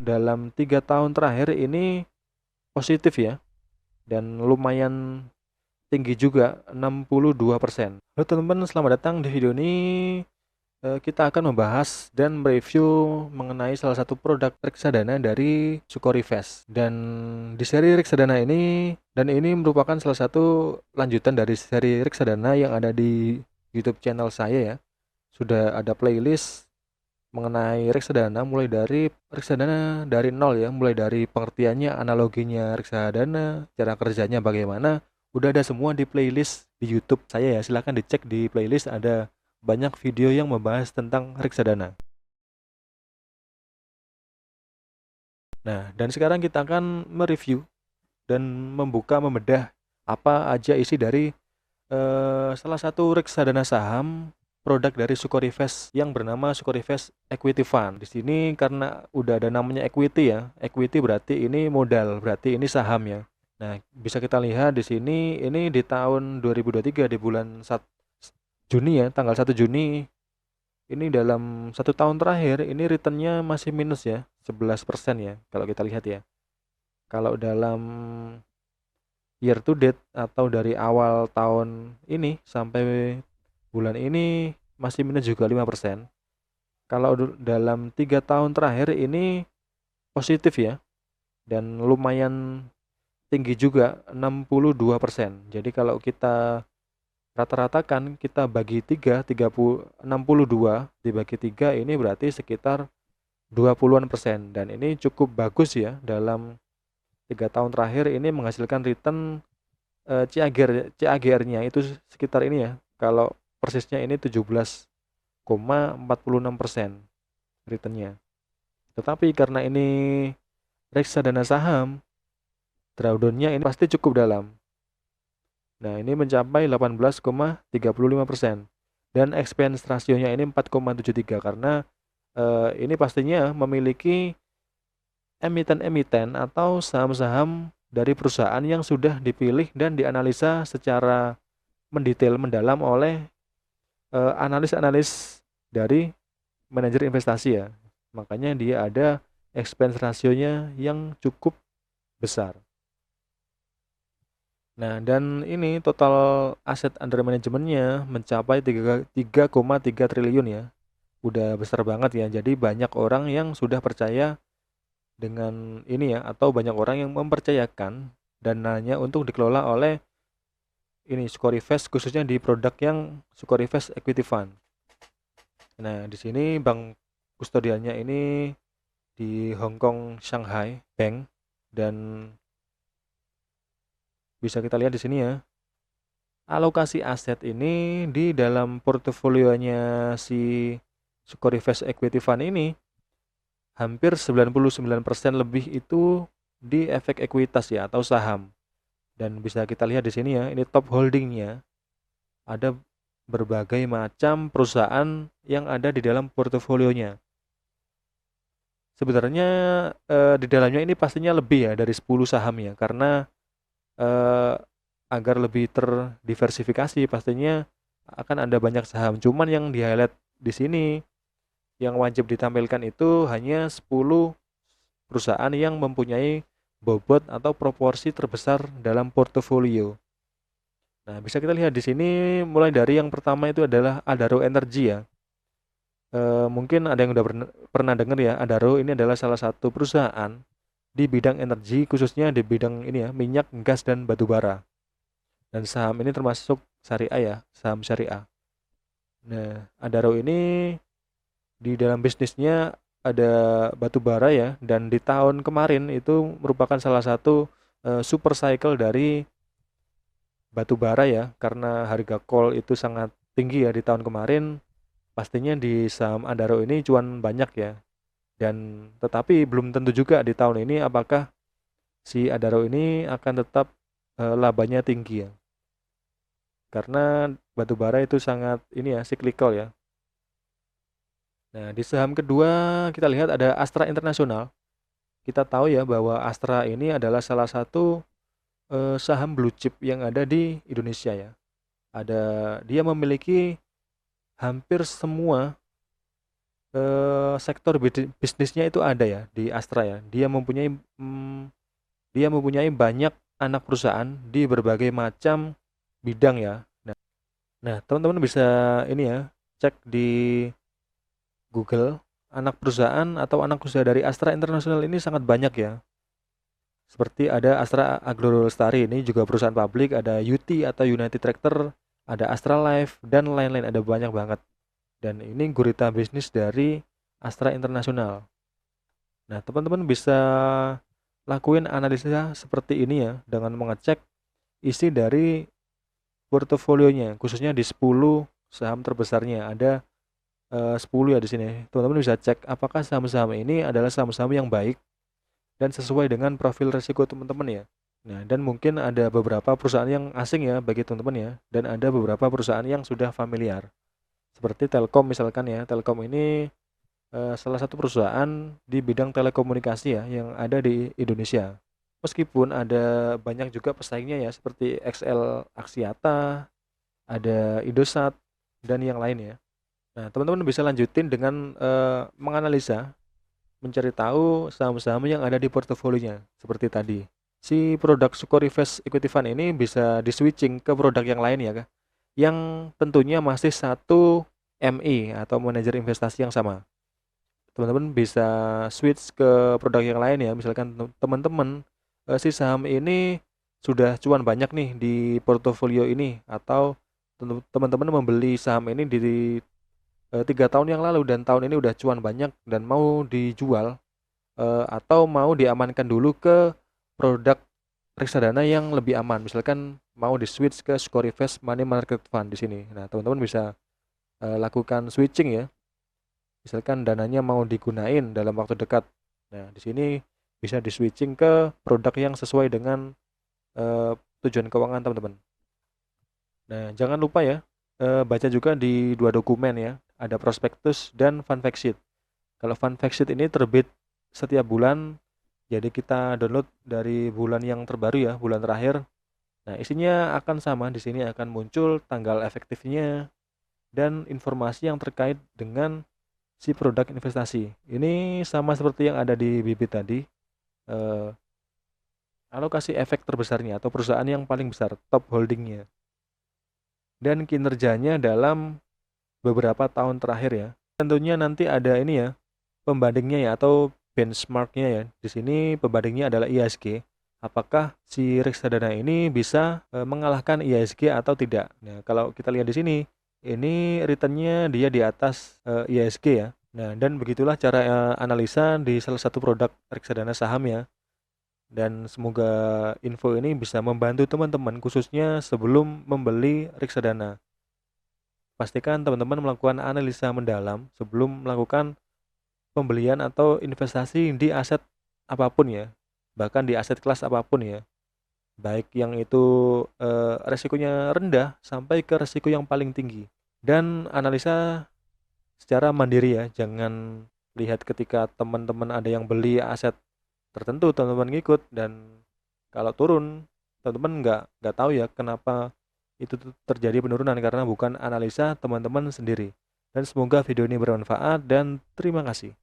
dalam 3 tahun terakhir ini positif ya, dan lumayan tinggi juga 62%. Halo teman-teman, selamat datang di video ini. Kita akan membahas dan mereview mengenai salah satu produk reksadana dari Sukorivest. Dan di seri reksadana ini, dan ini merupakan salah satu lanjutan dari seri reksadana yang ada di YouTube channel saya ya. Sudah ada playlist mengenai reksadana, mulai dari reksadana dari nol ya, mulai dari pengertiannya, analoginya reksadana, cara kerjanya bagaimana, udah ada semua di playlist di YouTube saya ya. Silahkan dicek di playlist, ada banyak video yang membahas tentang reksadana. Nah, dan sekarang kita akan mereview dan membedah apa aja isi dari salah satu reksadana saham produk dari Sukorivest yang bernama Sukorivest Equity Fund. Di sini karena udah ada namanya equity ya. Equity berarti ini modal, berarti ini saham ya. Nah, bisa kita lihat di sini ini di tahun 2023 di bulan Juni ya, tanggal 1 Juni ini dalam 1 tahun terakhir ini returnnya masih minus ya, 11% ya kalau kita lihat ya. Kalau dalam year to date atau dari awal tahun ini sampai bulan ini masih minus juga 5%. Kalau dalam 3 tahun terakhir ini positif ya, dan lumayan tinggi juga 62%. Jadi kalau kita rata-ratakan, kita bagi 62 dibagi 3 ini berarti sekitar 20-an%. Dan ini cukup bagus ya, dalam 3 tahun terakhir ini menghasilkan return CAGR-nya itu sekitar ini ya. Kalau persisnya ini 17,46% returnnya. Tetapi karena ini reksadana saham, drawdown-nya ini pasti cukup dalam. Nah, ini mencapai 18,35%. Dan expense rasionya ini 4,73 karena ini pastinya memiliki emiten-emiten atau saham-saham dari perusahaan yang sudah dipilih dan dianalisa secara mendetail mendalam oleh analis-analis dari manajer investasi ya. Makanya dia ada expense rasionya yang cukup besar. Nah, dan ini total aset under manajemennya mencapai 3,3 triliun ya. Udah besar banget ya. Jadi banyak orang yang sudah percaya dengan ini ya, atau banyak orang yang mempercayakan dananya untuk dikelola oleh ini Sukorivest, khususnya di produk yang Sukorivest Equity Fund. Nah, di sini bank kustodiannya ini di Hong Kong Shanghai Bank, dan bisa kita lihat di sini ya. Alokasi aset ini di dalam portofolionya si Sukorivest Equity Fund ini hampir 99% lebih itu di efek ekuitas ya, atau saham. Dan bisa kita lihat di sini ya, ini top holdingnya ada berbagai macam perusahaan yang ada di dalam portofolionya. Sebenarnya di dalamnya ini pastinya lebih ya dari 10 saham ya, karena agar lebih terdiversifikasi pastinya akan ada banyak saham. Cuman yang di highlight di sini yang wajib ditampilkan itu hanya 10 perusahaan yang mempunyai bobot atau proporsi terbesar dalam portofolio. Nah, bisa kita lihat di sini mulai dari yang pertama itu adalah Adaro Energy ya. Mungkin ada yang udah pernah dengar ya, Adaro ini adalah salah satu perusahaan di bidang energi, khususnya di bidang ini ya, minyak, gas, dan batu bara. Dan saham ini termasuk syariah ya, saham syariah. Nah, Adaro ini di dalam bisnisnya ada batu bara ya, dan di tahun kemarin itu merupakan salah satu super cycle dari batu bara ya, karena harga coal itu sangat tinggi ya di tahun kemarin. Pastinya di saham Adaro ini cuan banyak ya. Dan tetapi belum tentu juga di tahun ini apakah si Adaro ini akan tetap labanya tinggi ya. Karena batu bara itu sangat ini ya, cyclical ya. Nah, di saham kedua kita lihat ada Astra International. Kita tahu ya bahwa Astra ini adalah salah satu saham blue chip yang ada di Indonesia ya. Dia memiliki hampir semua sektor bisnisnya itu ada ya di Astra ya. Mmm, dia mempunyai banyak anak perusahaan di berbagai macam bidang ya. Nah, teman-teman bisa ini ya, cek di Google, anak perusahaan atau anak usaha dari Astra International ini sangat banyak ya. Seperti ada Astra Agro Lestari, ini juga perusahaan publik, ada UT atau United Tractor, ada Astra Life dan lain-lain, ada banyak banget. Dan ini gurita bisnis dari Astra International. Nah, teman-teman bisa lakuin analisa seperti ini ya dengan mengecek isi dari portofolionya, khususnya di 10 saham terbesarnya. Ada 10 ya di sini. Teman-teman bisa cek apakah saham-saham ini adalah saham-saham yang baik dan sesuai dengan profil risiko teman-teman ya. Nah, dan mungkin ada beberapa perusahaan yang asing ya bagi teman-teman ya, dan ada beberapa perusahaan yang sudah familiar. Seperti Telkom misalkan ya. Telkom ini salah satu perusahaan di bidang telekomunikasi ya yang ada di Indonesia. Meskipun ada banyak juga pesaingnya ya seperti XL Axiata, ada Indosat dan yang lain ya. Nah, teman-teman bisa lanjutin dengan menganalisa, mencari tahu saham-saham yang ada di portofolionya seperti tadi. Si produk Sukorivest Equity Fund ini bisa di-switching ke produk yang lain ya, Kak. Yang tentunya masih satu MI atau manajer investasi yang sama. Teman-teman bisa switch ke produk yang lain ya. Misalkan teman-teman si saham ini sudah cuan banyak nih di portofolio ini, atau teman-teman membeli saham ini di 3 tahun yang lalu dan tahun ini udah cuan banyak dan mau dijual, atau mau diamankan dulu ke produk reksadana yang lebih aman, misalkan mau di switch ke Sukorivest Money Market Fund di sini. Nah, teman-teman bisa lakukan switching ya, misalkan dananya mau digunain dalam waktu dekat. Nah, di sini bisa di switching ke produk yang sesuai dengan eh, tujuan keuangan teman-teman. Nah, jangan lupa ya, baca juga di 2 dokumen ya, ada prospektus dan fund fact sheet. Kalau fund fact sheet ini terbit setiap bulan, jadi kita download dari bulan yang terbaru ya, bulan terakhir. Nah, isinya akan sama, di sini akan muncul tanggal efektifnya dan informasi yang terkait dengan si produk investasi. Ini sama seperti yang ada di bibit tadi, eh, alokasi efek terbesarnya atau perusahaan yang paling besar, top holdingnya, dan kinerjanya dalam beberapa tahun terakhir ya. Tentunya nanti ada ini ya, pembandingnya ya atau benchmarknya ya. Di sini pembandingnya adalah IHSG. Apakah si reksadana ini bisa mengalahkan IHSG atau tidak? Nah, kalau kita lihat di sini, ini returnnya dia di atas IHSG ya. Nah, dan begitulah cara analisa di salah satu produk reksadana saham ya. Dan semoga info ini bisa membantu teman-teman khususnya sebelum membeli reksadana. Pastikan teman-teman melakukan analisa mendalam sebelum melakukan pembelian atau investasi di aset apapun ya, bahkan di aset kelas apapun ya, baik yang itu resikonya rendah sampai ke resiko yang paling tinggi. Dan analisa secara mandiri ya, jangan lihat ketika teman-teman ada yang beli aset tertentu teman-teman ngikut, dan kalau turun teman-teman nggak tahu ya kenapa itu terjadi penurunan, karena bukan analisa teman-teman sendiri. Dan semoga video ini bermanfaat dan terima kasih.